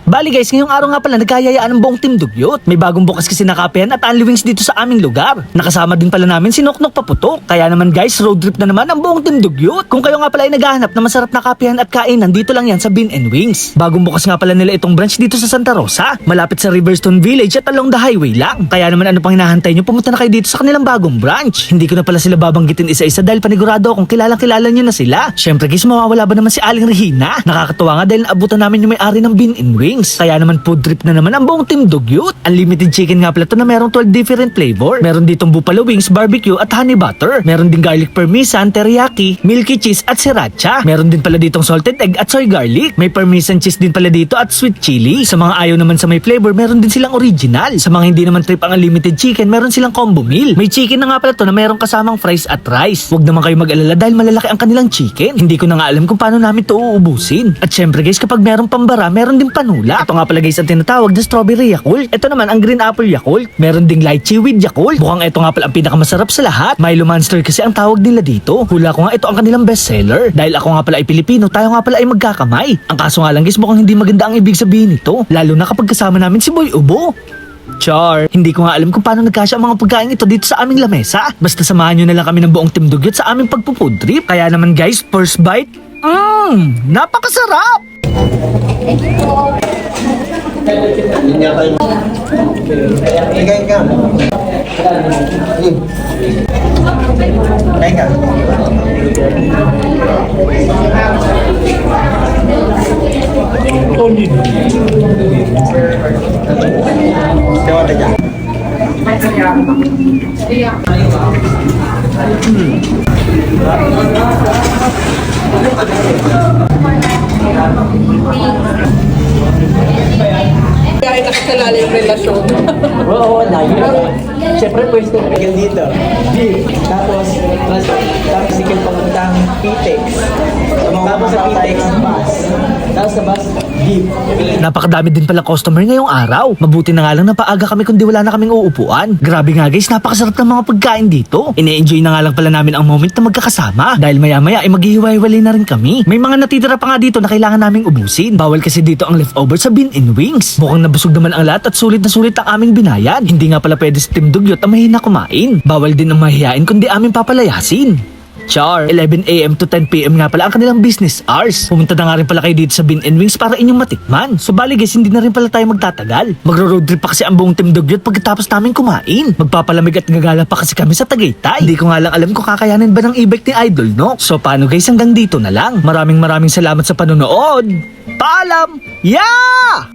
Bali guys, ngayong araw nga pala nagkayayaan ng buong Team Dugyot. May bagong bukas kasi na kapehan at Only Wings dito sa aming lugar. Nakasama din pala namin si Noknok Paputok. Kaya naman guys, road trip na naman ang buong Team Dugyot. Kung kayo nga pala ay naghahanap na masarap na kapehan at kainan, dito lang yan sa Bean and Wings. Bagong bukas nga pala nila itong branch dito sa Santa Rosa. Malapit sa Riverstone Village at along the highway lang. Kaya naman ano pang hinahantay nyo, pumunta na kayo dito sa kanilang bagong branch. Hindi ko na pala sila babanggitin isa-isa dahil panigurado akong kilala nyo na sila. Syempre guys, mawawala ba naman si Aling Regina? Nakakatuwa nga dahil naabutan namin yung may-ari ng Bean and Wings. Kaya naman food trip na naman ang buong Team Dugyot. Unlimited chicken nga pala ito na merong 12 different flavor. Meron ditong buffalo wings, barbecue at honey butter. Meron din garlic parmesan, teriyaki, milky cheese at sriracha. Meron din pala ditong salted egg at soy garlic. May parmesan cheese din pala dito at sweet chili. Sa mga ayaw naman sa may flavor, meron din silang original. Sa mga hindi naman trip ang unlimited chicken, meron silang combo meal. May chicken na nga pala ito na merong kasamang fries at rice. Huwag naman kayo mag-alala dahil malalaki ang kanilang chicken. Hindi ko na nga alam kung paano namin ito uubusin. At syempre guys, kapag merong pambara, meron din panula. Ito nga pala guys ang tinatawag na strawberry Yakult. Ito naman ang green apple Yakult. Meron ding lychee with Yakult. Mukhang ito nga pala ang pinakamasarap sa lahat. Milo Monster kasi ang tawag nila dito. Hula ko nga ito ang kanilang bestseller. Dahil ako nga pala ay Pilipino, tayo nga pala ay magkakamay. Ang kaso nga lang guys, mukhang hindi maganda ang ibig sabihin nito. Lalo na kapag kasama namin si Boy Ubo. Char, hindi ko nga alam kung paano nagkasya ang mga pagkain ito dito sa aming lamesa. Basta samahan nyo na lang kami ng buong Team Dugyot sa aming pagpufood trip. Kaya naman guys, first bite, napakasarap! Kahit nakakalala yung relasyon. Oo, layo. Siyempre, pwede ko bigyan dito. Beef. Tapos tricycle papuntang Pitex. Tapos sa Pitex, bus. Tapos sa bus, beef. Napakadami din pala customer ngayong araw. Mabuti na nga lang napaaga kami kundi wala na kaming uupuan. Grabe nga guys, napakasarap ng mga pagkain dito. Ine-enjoy na nga lang pala namin ang moment na magkakasama. Dahil maya-maya ay maghihiwa-hiwalay na rin kami. May mga natitira pa nga dito na kailangan naming ubusin. Bawal kasi dito ang leftover sa Bean and Wings. Mukhang nabusog naman ang lahat at sulit na sulit ang aming binayad. Hindi nga pala pwede sa Team Dugyot ang mahina kumain. Bawal din ang mahihain kundi aming papalayasin. Char, 11 AM to 10 PM nga pala ang kanilang business hours. Pumunta na nga rin pala kayo dito sa Bean and Wings para inyong matikman. So bali guys, hindi na rin pala tayo magtatagal. Magro-road trip pa kasi ang buong Team Dugyot pagkatapos namin kumain. Magpapalamig at gagala pa kasi kami sa Tagaytay. Hindi ko nga lang alam kung kakayanin ba ng e-bike ni Idol Nok. So paano guys, hanggang dito na lang. Maraming salamat sa panonood. Paalam! Yeah!